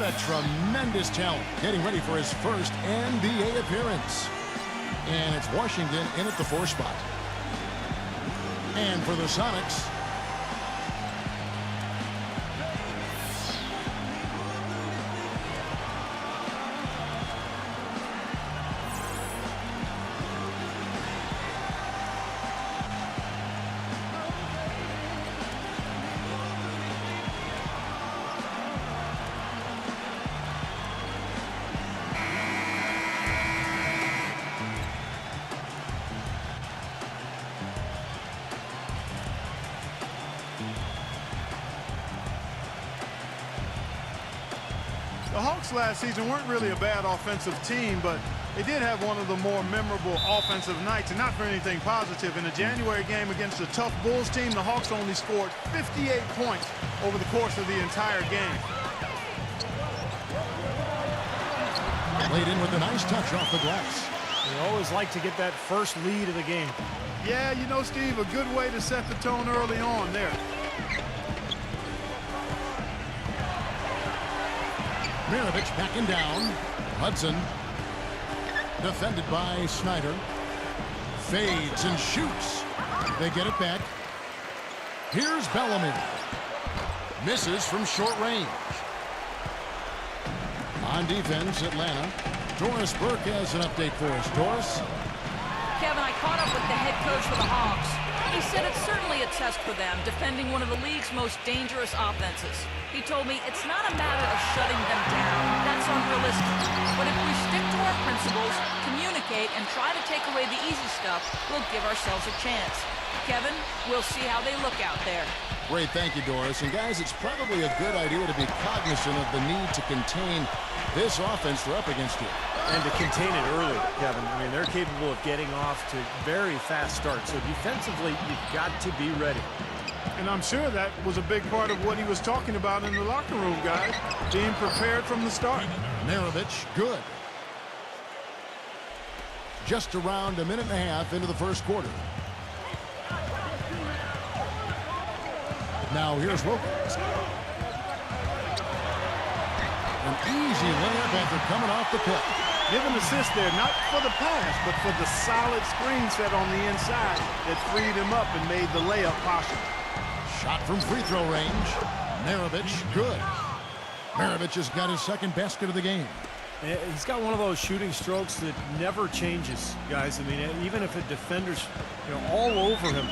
a tremendous talent, getting ready for his first NBA appearance. And it's Washington in at the 4 spot. And for the Sonics, The Hawks last season weren't really a bad offensive team, but they did have one of the more memorable offensive nights, and not for anything positive. In a January game against a tough Bulls team, the Hawks only scored 58 points over the course of the entire game. Played in with a nice touch off the glass. You always like to get that first lead of the game. Yeah, you know, Steve, a good way to set the tone early on there. Mirovic backing down. Hudson. Defended by Snyder. Fades and shoots. They get it back. Here's Bellamy. Misses from short range. On defense, Atlanta. Doris Burke has an update for us. Doris? Kevin, I caught up with the head coach for the Hawks. He said it's certainly a test for them, defending one of the league's most dangerous offenses. He told me it's not a matter of shutting them down. That's unrealistic. But if we stick to our principles, communicate, and try to take away the easy stuff, we'll give ourselves a chance. Kevin, we'll see how they look out there. Great, thank you, Doris. And guys, it's probably a good idea to be cognizant of the need to contain this offense they're up against here. And to contain it early, Kevin. I mean, they're capable of getting off to very fast starts. So defensively, you've got to be ready. And I'm sure that was a big part of what he was talking about in the locker room, guys. Being prepared from the start. Mirovic, good. Just around a minute and a half into the first quarter. Now here's Wilkens. An easy layup after coming off the pick. Give an assist there, not for the pass, but for the solid screen set on the inside that freed him up and made the layup possible. Shot from free throw range. Mirovic, good. Mirovic has got his second basket of the game. He's got one of those shooting strokes that never changes, guys. I mean, even if a defender's, all over him,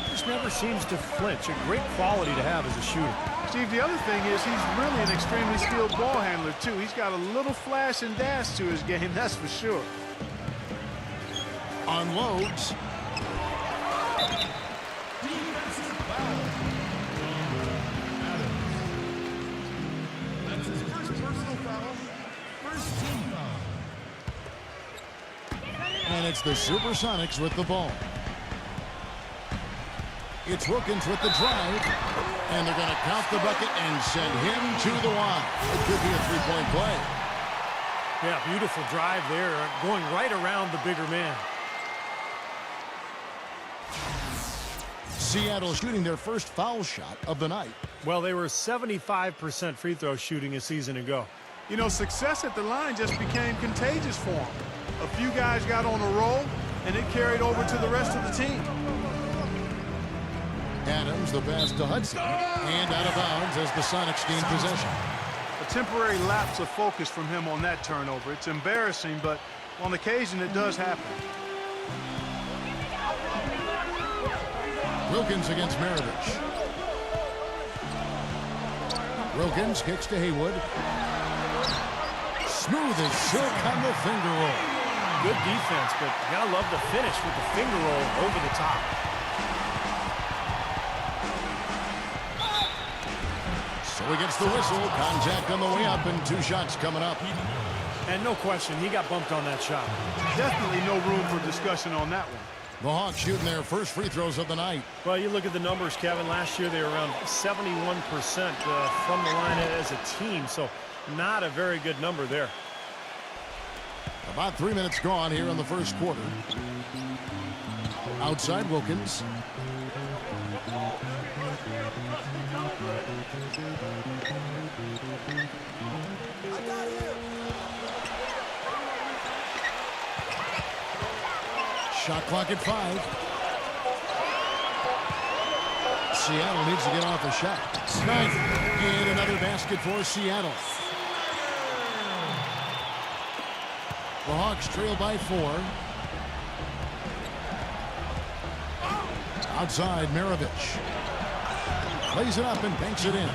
just never seems to flinch. A great quality to have as a shooter. Steve, the other thing is he's really an extremely skilled ball handler, too. He's got a little flash and dash to his game, that's for sure. Unloads. That's his first personal foul. First team foul. And it's the Supersonics with the ball. It's Wilkens with the drive. And they're going to count the bucket and send him to the line. It could be a three-point play. Yeah, beautiful drive there, going right around the bigger man. Seattle shooting their first foul shot of the night. Well, they were 75% free throw shooting a season ago. You know, success at the line just became contagious for him. A few guys got on a roll, and it carried over to the rest of the team. Adams, the pass to Hudson, and out of bounds as the Sonics gain possession. A temporary lapse of focus from him on that turnover. It's embarrassing, but on occasion it does happen. Wilkens against Mirovic. Wilkens kicks to Haywood. Smooth as silk on the finger roll. Good defense, but you gotta love the finish with the finger roll over the top. So he gets the whistle. Contact on the way up, and 2 shots coming up. And no question, he got bumped on that shot. Definitely no room for discussion on that one. The Hawks shooting their first free throws of the night. Well, you look at the numbers, Kevin. Last year they were around 71% from the line as a team, so not a very good number there. About 3 minutes gone here in the first quarter. Outside Wilkens. Shot clock at 5. Seattle needs to get off a shot. Snyder. And another basket for Seattle. The Hawks trail by 4. Outside, Maravich. Plays it up and banks it in.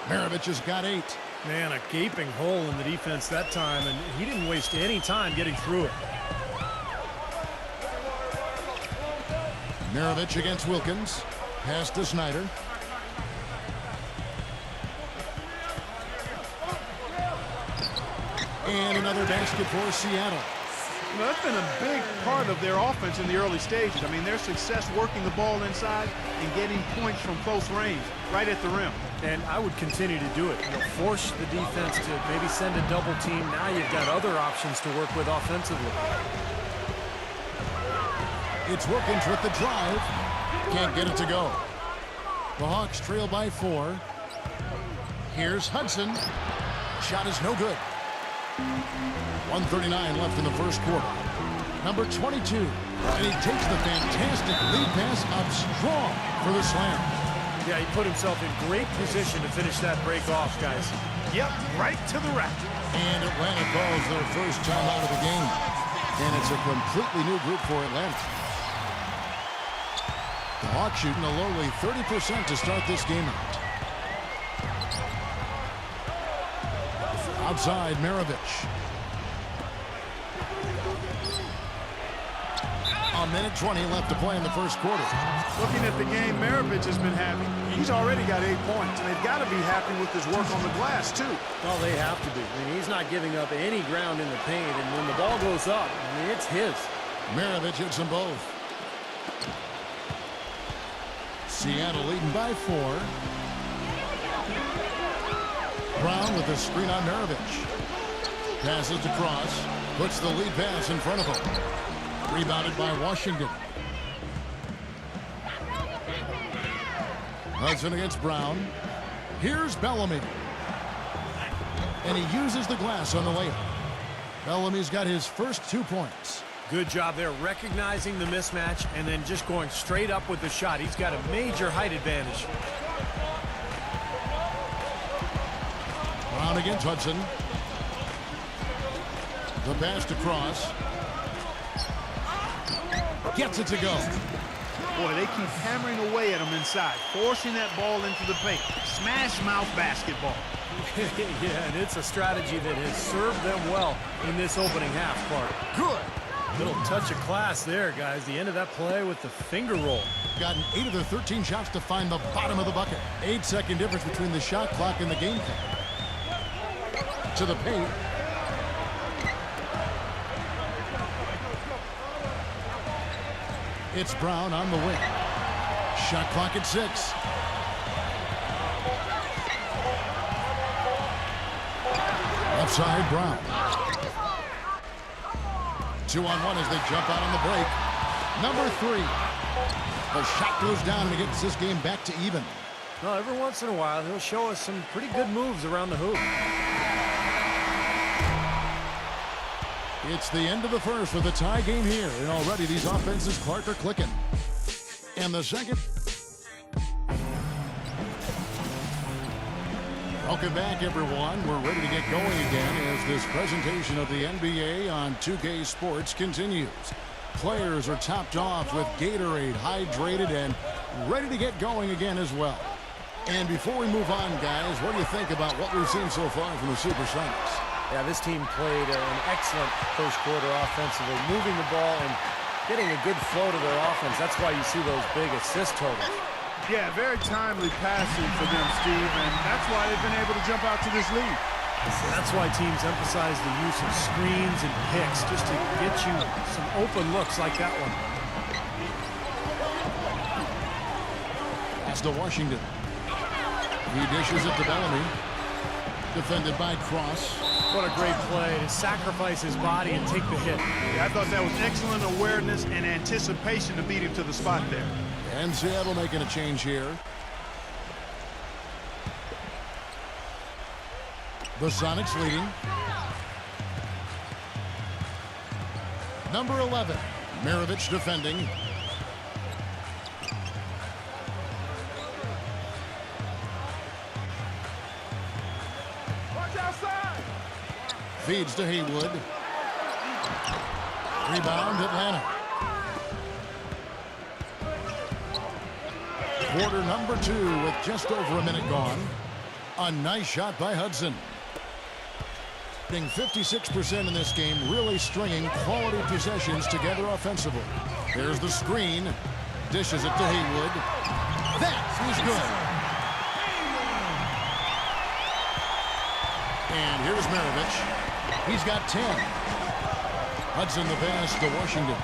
Maravich has got 8. Man, a gaping hole in the defense that time, and he didn't waste any time getting through it. Maravich against Wilkens. Pass to Snyder. And another basket for Seattle. You know, that's been a big part of their offense in the early stages. I mean, their success working the ball inside and getting points from close range, right at the rim. And I would continue to do it. You know, force the defense to maybe send a double team. Now you've got other options to work with offensively. It's Wilkens with the drive. Can't get it to go. The Hawks trail by 4. Here's Hudson. Shot is no good. 1:39 left in the first quarter. Number 22. And he takes the fantastic lead pass up strong for the slam. Yeah, he put himself in great position to finish that break off, guys. Yep, right to the rack. And Atlanta calls their first time out of the game. And it's a completely new group for Atlanta. The Hawks shooting a lowly 30% to start this game out. Outside, Maravich. A minute 20 left to play in the first quarter. Looking at the game Maravich has been having, he's already got 8 points, and they've got to be happy with his work on the glass, too. Well, they have to be. I mean, he's not giving up any ground in the paint, and when the ball goes up, I mean, it's his. Maravich hits them both. Seattle leading by 4. Brown with the screen on Maravich. Passes to Cross. Puts the lead pass in front of him. Rebounded by Washington. Hudson against Brown. Here's Bellamy. And he uses the glass on the layup. Bellamy's got his first 2 points. Good job there recognizing the mismatch and then just going straight up with the shot. He's got a major height advantage. Brown against Hudson. The pass to Cross. Gets it to go. Boy, they keep hammering away at him inside, forcing that ball into the paint. Smash mouth basketball. Yeah, and it's a strategy that has served them well in this opening half part. Good. Little touch of class there, guys. The end of that play with the finger roll. Gotten 8 of the 13 shots to find the bottom of the bucket. 8-second difference between the shot clock and the game clock. To the paint. It's Brown on the wing. Shot clock at 6. Left side, Brown. 2-on-1 as they jump out on the break. Number 3. The shot goes down and it gets this game back to even. Well, every once in a while, he'll show us some pretty good moves around the hoop. It's the end of the first with a tie game here. And already these offenses, Clark, are clicking. And the second. Welcome back, everyone. We're ready to get going again as this presentation of the NBA on 2K Sports continues. Players are topped off with Gatorade, hydrated, and ready to get going again as well. And before we move on, guys, what do you think about what we've seen so far from the Supersonics? Yeah, this team played an excellent first quarter offensively, moving the ball and getting a good flow to their offense. That's why you see those big assist totals. Yeah, very timely passing for them, Steve, and that's why they've been able to jump out to this lead. That's why teams emphasize the use of screens and picks, just to get you some open looks like that one. That's to Washington. He dishes it to Bellamy. Defended by Cross. What a great play to sacrifice his body and take the hit. Yeah, I thought that was excellent awareness and anticipation to beat him to the spot there. And Seattle making a change here. The Sonics leading. Number 11, Maravich defending. Watch outside. Feeds to Haywood. Rebound Atlanta. Quarter number 2 with just over a minute gone. A nice shot by Hudson. 56% in this game, really stringing quality possessions together offensively. There's the screen. Dishes it to Haywood. That is good. And here's Maravich. He's got 10. Hudson the pass to Washington.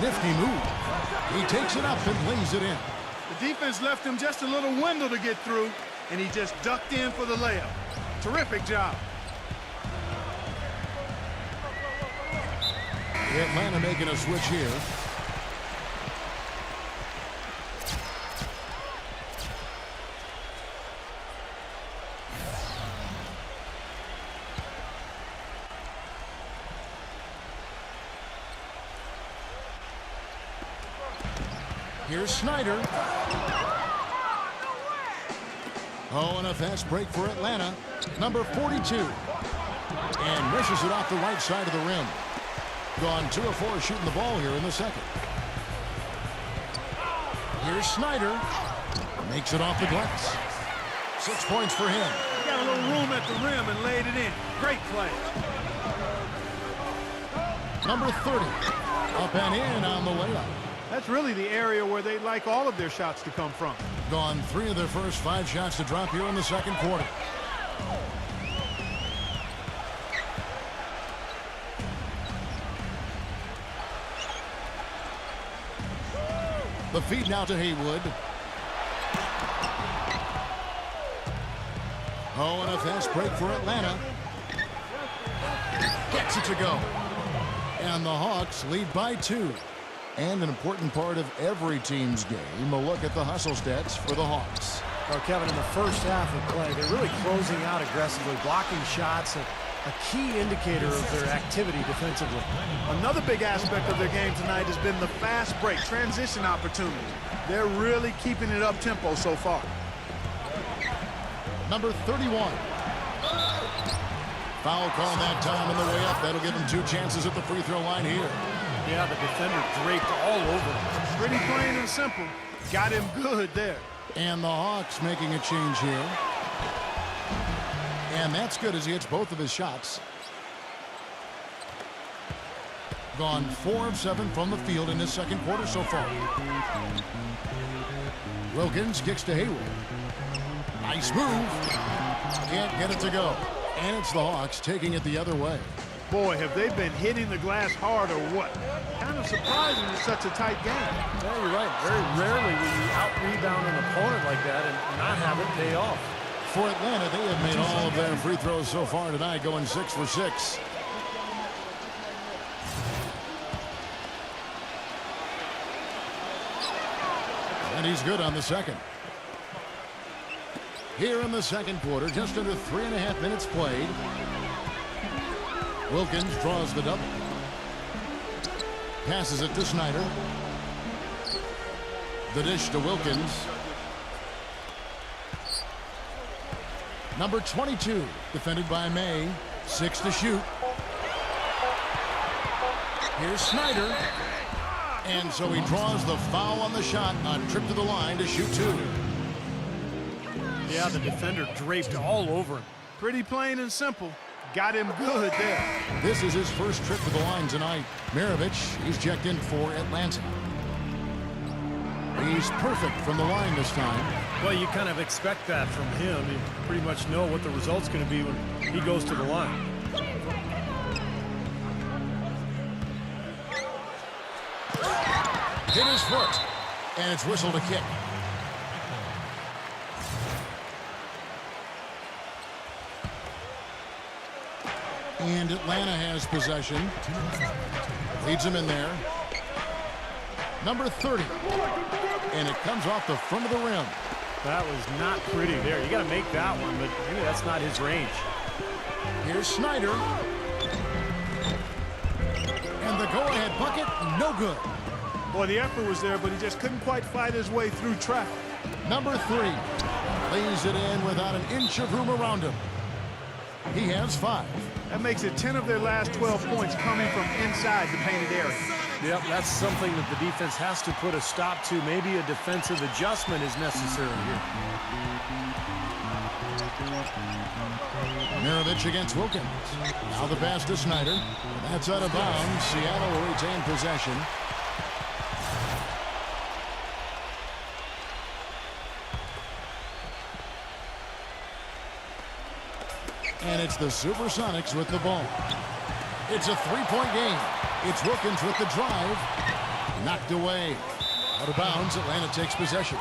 Nifty move. He takes it up and lays it in. The defense left him just a little window to get through, and he just ducked in for the layup. Terrific job. Atlanta making a switch here. Here's Snyder. Oh, and a fast break for Atlanta. Number 42. And misses it off the right side of the rim. Gone 2 of 4 shooting the ball here in the second. Here's Snyder. Makes it off the glass. 6 points for him. He got a little room at the rim and laid it in. Great play. Number 30. Up and in on the layup. That's really the area where they like all of their shots to come from. Gone 3 of their first 5 shots to drop here in the second quarter. The feed now to Haywood. Oh, and a fast break for Atlanta. Gets it to go. And the Hawks lead by 2. And an important part of every team's game, a look at the hustle stats for the Hawks. Well, Kevin, in the first half of play, they're really closing out aggressively, blocking shots, a key indicator of their activity defensively. Another big aspect of their game tonight has been the fast break, transition opportunity. They're really keeping it up tempo so far. Number 31. Foul call that time on the way up. That'll give them 2 chances at the free throw line here. Yeah, the defender draped all over him. Pretty plain and simple. Got him good there. And the Hawks making a change here. And that's good as he hits both of his shots. Gone 4 of 7 from the field in this second quarter so far. Wilkens kicks to Haywood. Nice move. Can't get it to go. And it's the Hawks taking it the other way. Boy, have they been hitting the glass hard or what? Kind of surprising in such a tight game. Yeah, you're right. Very rarely will you out-rebound an opponent like that and not have it pay off. For Atlanta, they have made all of their free throws so far tonight, going 6 for 6. And he's good on the second. Here in the second quarter, just under 3.5 minutes played. Wilkens draws the double. Passes it to Snyder. The dish to Wilkens. Number 22, defended by May. 6 to shoot. Here's Snyder. And so he draws the foul on the shot on trip to the line to shoot 2. Yeah, the defender draped all over him. Pretty plain and simple. Got him good there. This is his first trip to the line tonight. Maravich, he's checked in for Atlanta. He's perfect from the line this time. Well, you kind of expect that from him. You pretty much know what the result's going to be when he goes to the line. Hit his foot, and it's whistled a kick. And Atlanta has possession. Leads him in there. Number 30. And it comes off the front of the rim. That was not pretty there. You got to make that one, but maybe that's not his range. Here's Snyder. And the go-ahead bucket, no good. Boy, the effort was there, but he just couldn't quite fight his way through traffic. Number 3 lays it in without an inch of room around him. He has 5. That makes it 10 of their last 12 points coming from inside the painted area. Yep, that's something that the defense has to put a stop to. Maybe a defensive adjustment is necessary here. Maravich against Wilkens. Now the pass to Snyder. That's out of bounds. Seattle will retain possession. And it's the Supersonics with the ball. It's a three-point game. It's Wilkens with the drive. Knocked away. Out of bounds. Atlanta takes possession.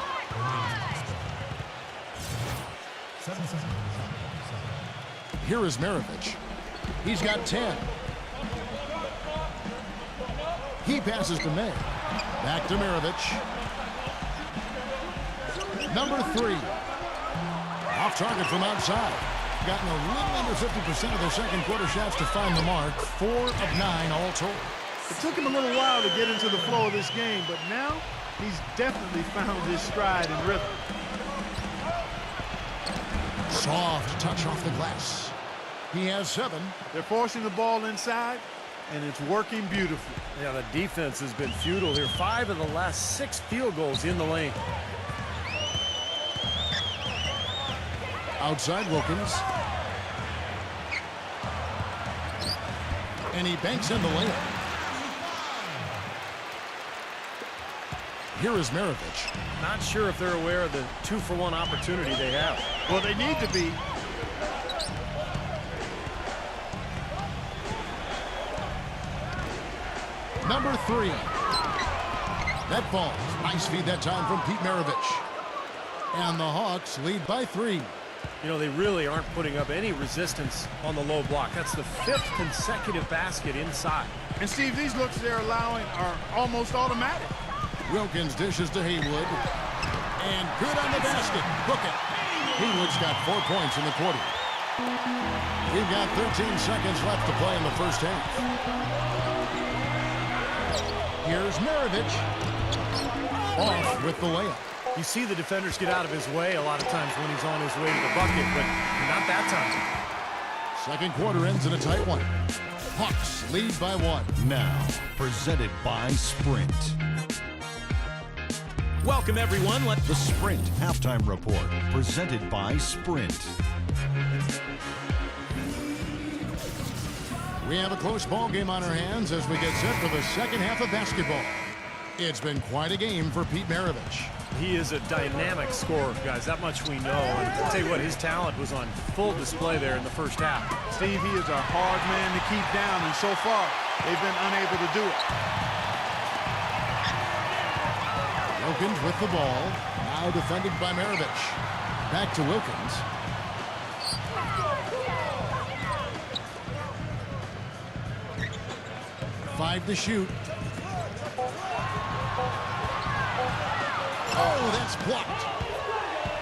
Here is Maravich. He's got 10. He passes to May. Back to Maravich. Number 3. Off target from outside. Gotten a little under 50% of their second quarter shots to find the mark. 4 of 9 all told. It took him a little while to get into the flow of this game, but now he's definitely found his stride and rhythm. Soft touch off the glass. He has 7. They're forcing the ball inside, and it's working beautifully. Yeah, the defense has been futile here. 5 of the last 6 field goals in the lane. Outside Wilkens. And he banks in the layup. Here is Maravich. Not sure if they're aware of the 2-for-1 opportunity they have. Well, they need to be. Number 3. That falls. Nice feed that time from Pete Maravich. And the Hawks lead by 3. You know, they really aren't putting up any resistance on the low block. That's the 5th consecutive basket inside. And, Steve, these looks they're allowing are almost automatic. Wilkens dishes to Haywood. And good on the basket. Book it. Haywood's got 4 points in the quarter. We've got 13 seconds left to play in the first half. Here's Maravich. Off with the layup. You see the defenders get out of his way a lot of times when he's on his way to the bucket, but not that time. Second quarter ends in a tight one. Hawks lead by 1. Now, presented by Sprint. Welcome, everyone. The Sprint Halftime Report, presented by Sprint. We have a close ball game on our hands as we get set for the second half of basketball. It's been quite a game for Pete Maravich. He is a dynamic scorer, guys. That much we know. And I'll tell you what, his talent was on full display there in the first half. Steve, he is a hard man to keep down, and so far, they've been unable to do it. Wilkens with the ball. Now defended by Maravich. Back to Wilkens. Five to shoot. Oh, that's blocked.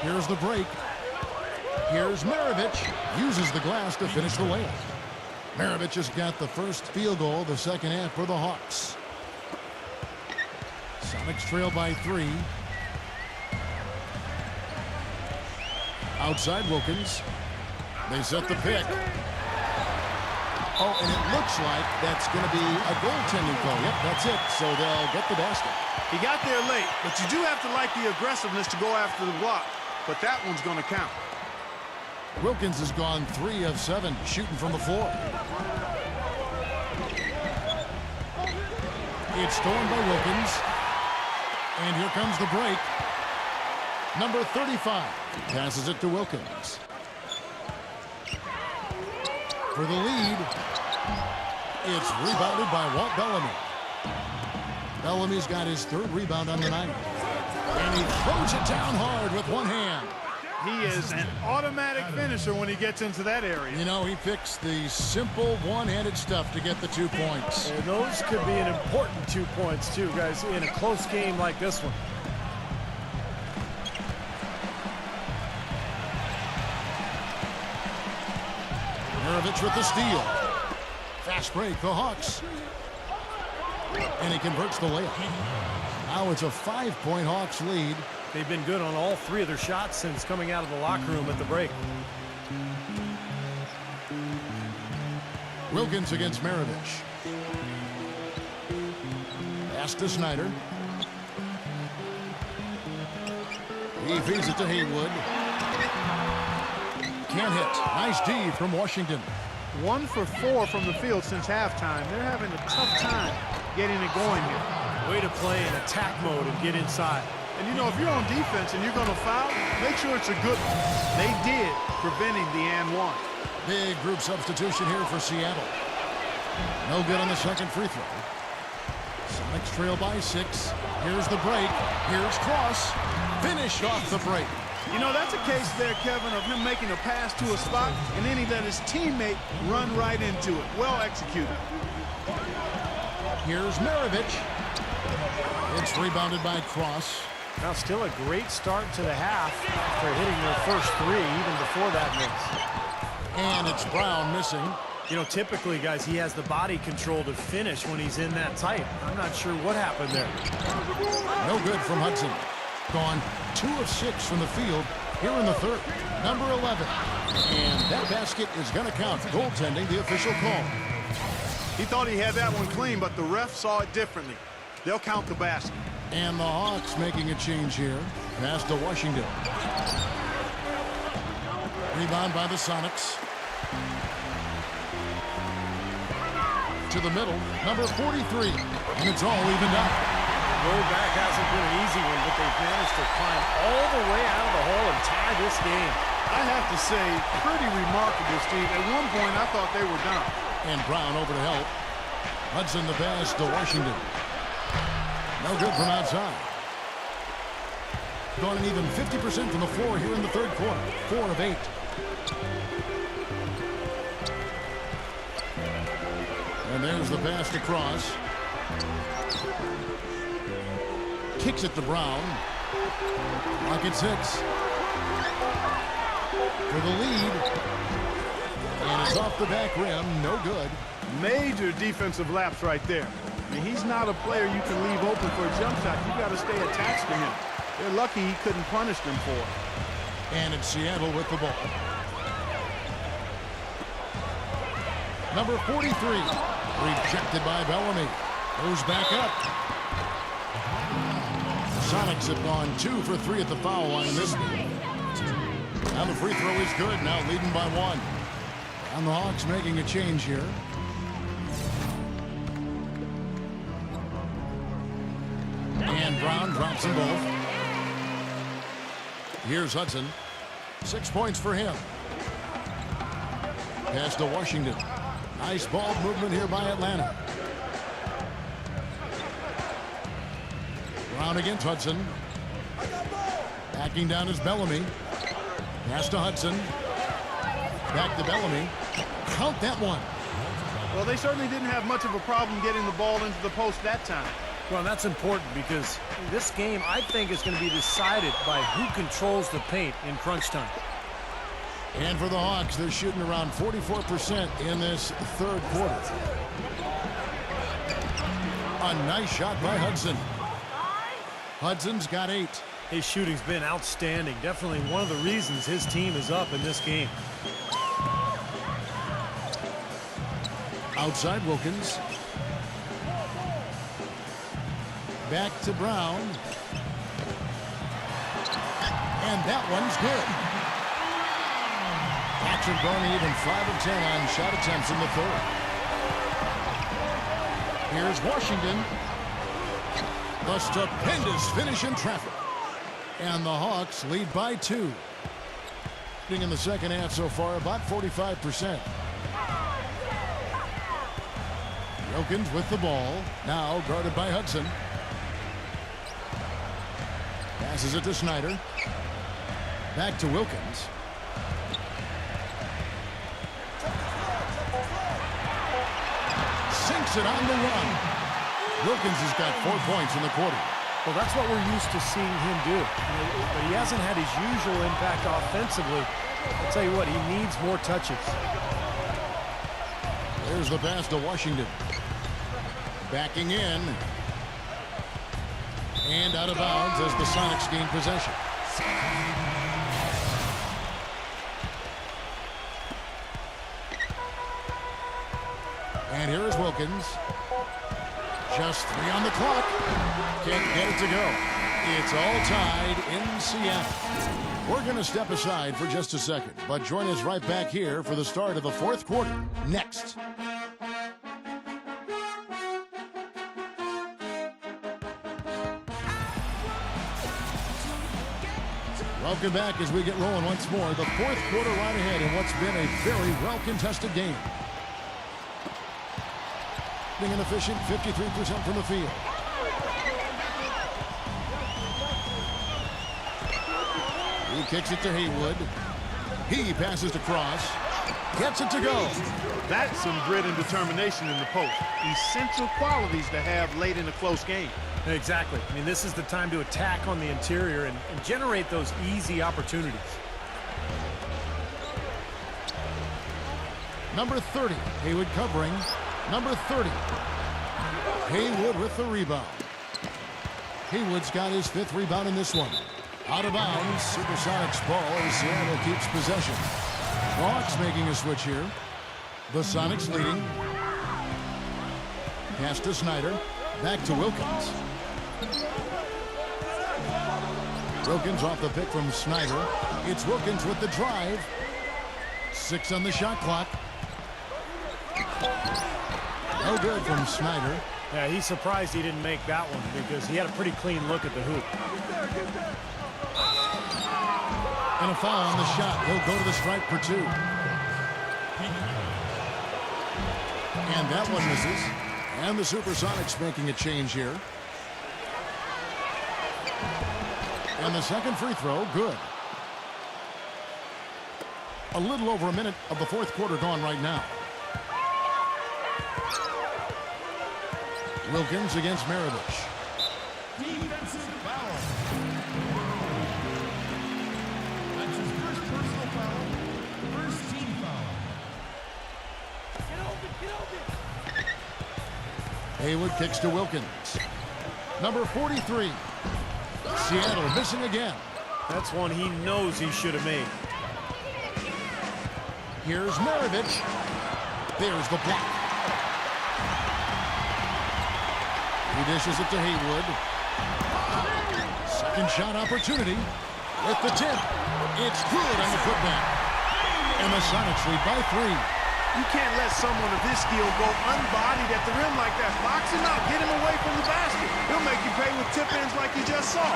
Here's the break. Here's Maravich. Uses the glass to finish the layup. Maravich has got the first field goal of the second half for the Hawks. Sonics trail by 3. Outside Wilkens. They set the pick. Oh, and it looks like that's going to be a goaltending call. Yep, that's it. So they'll get the basket. He got there late, but you do have to like the aggressiveness to go after the block. But that one's going to count. Wilkens has gone 3 of 7 shooting from the floor. It's stolen by Wilkens. And here comes the break. Number 35 passes it to Wilkens. For the lead, it's rebounded by Walt Bellamy. Bellamy's got his 3rd rebound on the night. And he throws it down hard with one hand. He is an automatic finisher when he gets into that area. You know, he picks the simple one-handed stuff to get the 2 points. And those could be an important 2 points, too, guys, in a close game like this one. Maravich with the steal. Fast break, the Hawks. And he converts the layup. Now it's a 5-point Hawks lead. They've been good on all 3 of their shots since coming out of the locker room at the break. Wilkens against Maravich. Pass to Snyder. He feeds it to Haywood. Can't hit. Nice D from Washington. 1 for 4 from the field since halftime. They're having a tough time getting it going here. Way to play in attack mode and get inside. And you know, if you're on defense and you're going to foul, make sure it's a good one. They did, preventing the and one. Big group substitution here for Seattle. No good on the second free throw. Sonics trail by 6. Here's the break. Here's Cross. Finished off the break. You know, that's a case there, Kevin, of him making a pass to a spot, and then he let his teammate run right into it. Well executed. Here's Maravich. It's rebounded by Cross. Now still a great start to the half after hitting their first 3 even before that miss. And it's Brown missing. You know, typically, guys, he has the body control to finish when he's in that tight. I'm not sure what happened there. No good from Hudson. Gone 2 of 6 from the field here in the third. Number 11. And that basket is going to count. Goaltending, the official call. He thought he had that one clean, but the ref saw it differently. They'll count the basket. And the Hawks making a change here. Pass to Washington. Rebound by the Sonics. To the middle, number 43. And it's all evened up. Road back hasn't been an easy one, but they've managed to climb all the way out of the hole and tie this game. I have to say, pretty remarkable, Steve. At one point, I thought they were done. And Brown over to help. Hudson the pass to Washington. No good from outside. Gone an even 50% from the floor here in the third quarter. 4 of 8. And there's the pass to Cross. Kicks it to Brown. Rockets 6. For the lead. And it's off the back rim. No good. Major defensive lapse right there. I mean, he's not a player you can leave open for a jump shot. You got to stay attached to him. They're lucky he couldn't punish them for it. And it's Seattle with the ball. Number 43. Rejected by Bellamy. Goes back up. Sonics have gone 2 for 3 at the foul line in this game. Now the free throw is good. Now leading by 1. And the Hawks making a change here. And Brown drops them both. Here's Hudson. 6 points for him. Pass to Washington. Nice ball movement here by Atlanta. Brown against Hudson. Backing down is Bellamy. Pass to Hudson. Back to Bellamy. Count that one. Well, they certainly didn't have much of a problem getting the ball into the post that time. Well, that's important because this game, I think, is going to be decided by who controls the paint in crunch time. And for the Hawks, they're shooting around 44% in this third quarter. A nice shot by Hudson. Hudson's got 8. His shooting's been outstanding. Definitely one of the reasons his team is up in this game. Outside Wilkens. Back to Brown. And that one's good. Patrick Barney even 5 of 10 on shot attempts in the third. Here's Washington. The stupendous finish in traffic. And the Hawks lead by 2. In the second half so far, about 45%. Wilkens with the ball. Now guarded by Hudson. Passes it to Snyder. Back to Wilkens. Sinks it on the run. Wilkens has got 4 points in the quarter. Well, that's what we're used to seeing him do. But he hasn't had his usual impact offensively. I'll tell you what, he needs more touches. There's the pass to Washington. Backing in. And out of bounds as the Sonics gain possession. And here is Wilkens. Just 3 on the clock. Can't get it to go. It's all tied in Seattle. We're going to step aside for just a second, but join us right back here for the start of the fourth quarter next. Welcome back as we get rolling once more. The fourth quarter right ahead in what's been a very well-contested game. Being inefficient, 53% from the field. He kicks it to Haywood. He passes to Cross. Gets it to go. That's some grit and determination in the post. Essential qualities to have late in a close game. Exactly. I mean, this is the time to attack on the interior and generate those easy opportunities. Number 30, Haywood covering. Number 30, Haywood with the rebound. Haywood's got his 5th rebound in this one. Out of bounds, Supersonics ball as Seattle keeps possession. Hawks making a switch here. The Sonics leading. Pass to Snyder. Back to Wilkens. Wilkens off the pick from Snyder. It's Wilkens with the drive. 6 on the shot clock. No good from Snyder. Yeah, he's surprised he didn't make that one because he had a pretty clean look at the hoop. And a foul on the shot. He'll go to the stripe for 2. And that one misses. And the Supersonics making a change here. And the second free throw, good. A little over a minute of the fourth quarter gone right now. Wilkens against Maravich. Defensive foul. That's his first personal foul. First team foul. Get open. Haywood kicks to Wilkens. Number 43. Seattle missing again. That's one he knows he should have made. Here's Maravich. There's the block. He dishes it to Haywood. Second shot opportunity with the tip. It's good on the putback. And the Sonics lead by 3. You can't let someone of his skill go unbodied at the rim like that. Box him out. Get him away from the basket. He'll make you pay with tip-ins like you just saw.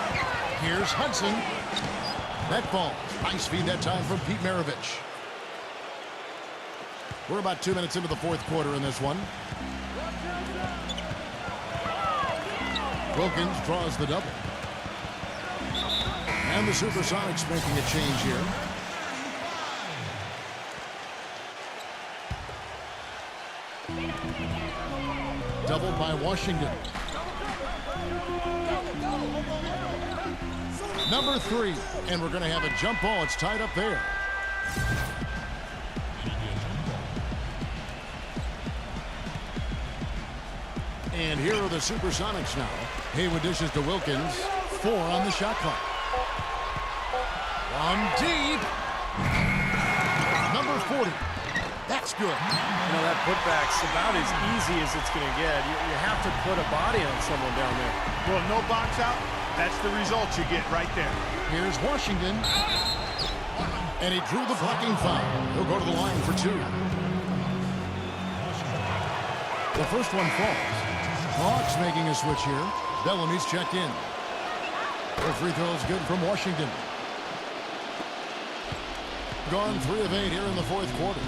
Here's Hudson. That falls. Nice feed that time from Pete Maravich. We're about 2 minutes into the fourth quarter in this one. Wilkens draws the double. And the Supersonics making a change here. Doubled by Washington. Number 3. And we're going to have a jump ball. It's tied up there. And here are the Supersonics now. Haywood dishes to Wilkens. 4 on the shot clock. One deep. Number 40. That's good. You know, that putback's about as easy as it's going to get. You have to put a body on someone down there. Well, no box out. That's the result you get right there. Here's Washington. And he drew the blocking foul. He'll go to the line for 2. The first one falls. Hawks making a switch here. Bellamy's checked in. The free throw is good from Washington. Gone 3 of 8 here in the fourth quarter.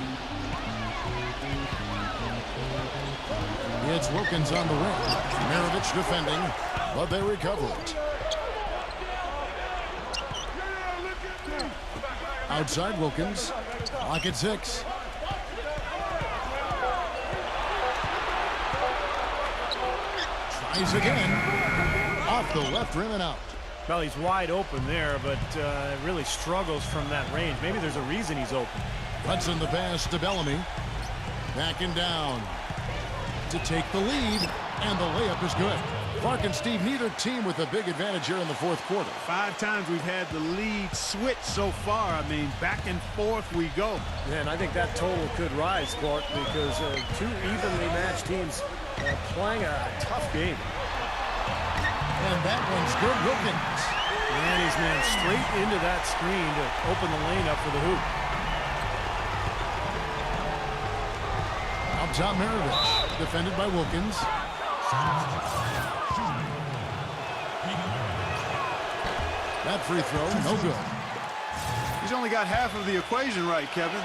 It's Wilkens on the rim. Maravich defending, but they recover it. Outside Wilkens. Clock at 6. Tries again. Off the left rim and out. Well, he's wide open there, but really struggles from that range. Maybe there's a reason he's open. Hudson the pass to Bellamy. Backing down to take the lead. And the layup is good. Clark and Steve, neither team with a big advantage here in the fourth quarter. 5 times we've had the lead switch so far. I mean, back and forth we go. Yeah, and I think that total could rise, Clark, because 2 evenly matched teams playing a tough game. And that one's good. Wilkens. And he's man straight into that screen to open the lane up for the hoop. Up top, Maravich, defended by Wilkens. That free throw, no good. He's only got half of the equation right, Kevin.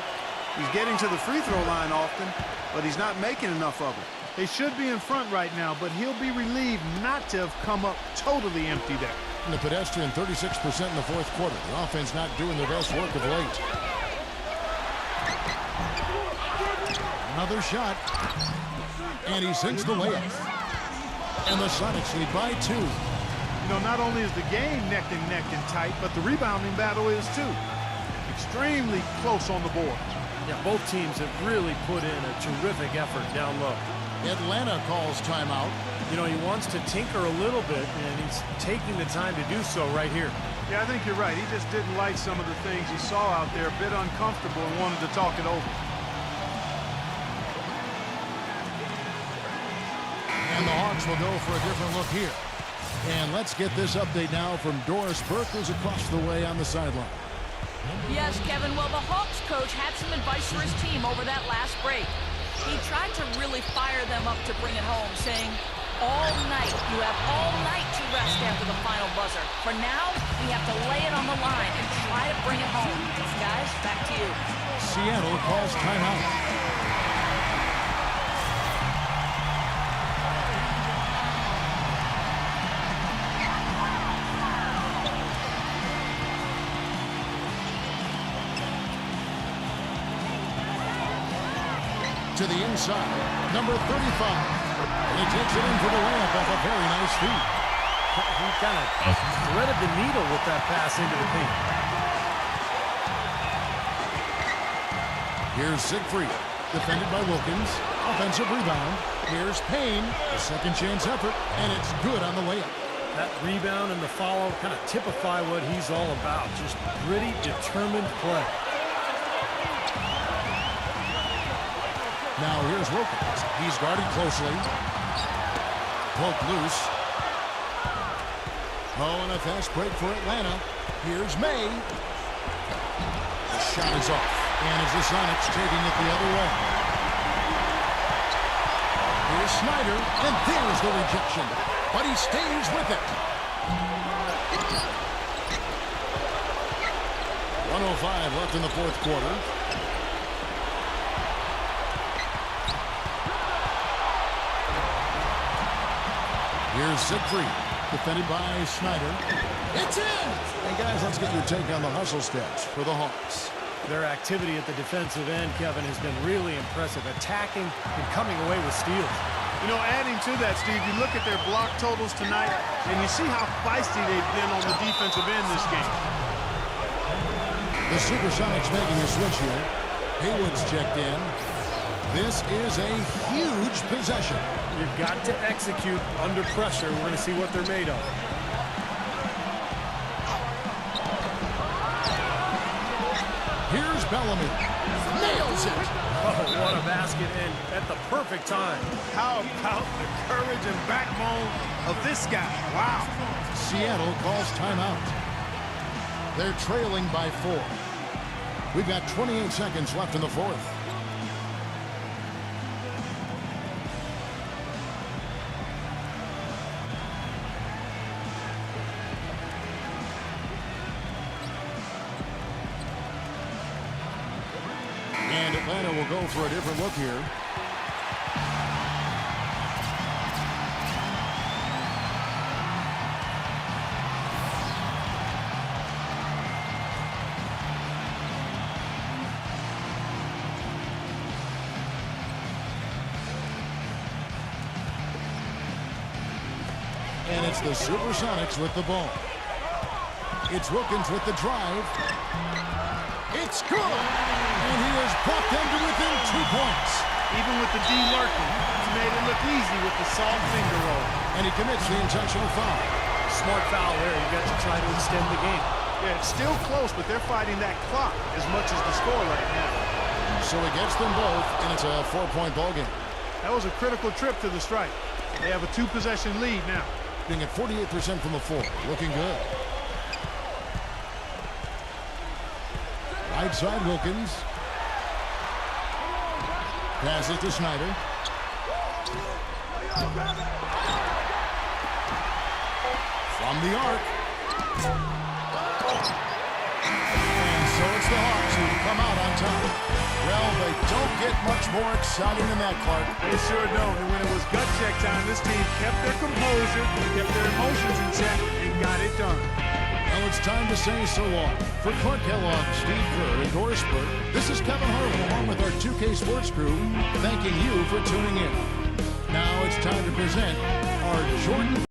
He's getting to the free throw line often, but he's not making enough of it. They should be in front right now, but he'll be relieved not to have come up totally empty there. And the pedestrian 36% in the fourth quarter. The offense not doing their best work of late. Another shot. And he sinks the layup. And the Sonics lead by 2. You know, not only is the game neck and tight, but the rebounding battle is too. Extremely close on the board. Yeah, both teams have really put in a terrific effort down low. Atlanta calls timeout. You know, he wants to tinker a little bit, and he's taking the time to do so right here. Yeah, I think you're right. He just didn't like some of the things he saw out there, a bit uncomfortable, and wanted to talk it over. And the Hawks will go for a different look here. And let's get this update now from Doris Burke, who's across the way on the sideline. Yes, Kevin. Well, the Hawks coach had some advice for his team over that last break. He tried to really fire them up to bring it home, saying, all night, you have all night to rest after the final buzzer. For now, we have to lay it on the line and try to bring it home. Guys, back to you. Seattle calls timeout. To the inside, number 35. And he takes it in for the layup off a very nice feed. He kind of threaded the needle with that pass into the paint. Here's Siegfried, defended by Wilkens. Offensive rebound. Here's Payne, a second chance effort, and it's good on the layup. That rebound and the follow kind of typify what he's all about. Just gritty, determined play. Now here's Wilkens. He's guarded closely. Poke loose. Oh, and a fast break for Atlanta. Here's May. The shot is off. And as the Sonics taking it the other way. Here's Snyder. And there's the rejection. But he stays with it. 1:05 left in the fourth quarter. Here's Siegfried, defended by Snyder. It's in! And guys, let's get your take on the hustle steps for the Hawks. Their activity at the defensive end, Kevin, has been really impressive. Attacking and coming away with steals. You know, adding to that, Steve, you look at their block totals tonight, and you see how feisty they've been on the defensive end this game. The Supersonics making a switch here. Haywood's checked in. This is a huge possession. You've got to execute under pressure. We're going to see what they're made of. Here's Bellamy. Nails it. Oh, what a basket, and at the perfect time. How about the courage and backbone of this guy? Wow. Seattle calls timeout. They're trailing by 4. We've got 28 seconds left in the fourth. And Atlanta will go for a different look here. And it's the Supersonics with the ball. It's Wilkens with the drive. It's good! And he has brought them to within 2 points. Even with the D lurking, he made it look easy with the soft finger roll. And he commits the intentional foul. Smart foul there. You got to try to extend the game. Yeah, it's still close, but they're fighting that clock as much as the score right now. So he gets them both, and it's a 4-point ball game. That was a critical trip to the stripe. They have a 2-possession lead now. Being at 48% from the floor. Looking good. Right side Wilkins. Passes to Snyder. From the arc. And so it's the Hawks who come out on top. Well, they don't get much more exciting than that, Clark. They sure don't. And when it was gut check time, this team kept their composure, kept their emotions in check, and got it done. Well, it's time to say so long. For Clark Kellogg, Steve Kerr, and Doris Burke, this is Kevin Harlan along with our 2K Sports crew, thanking you for tuning in. Now it's time to present our Jordan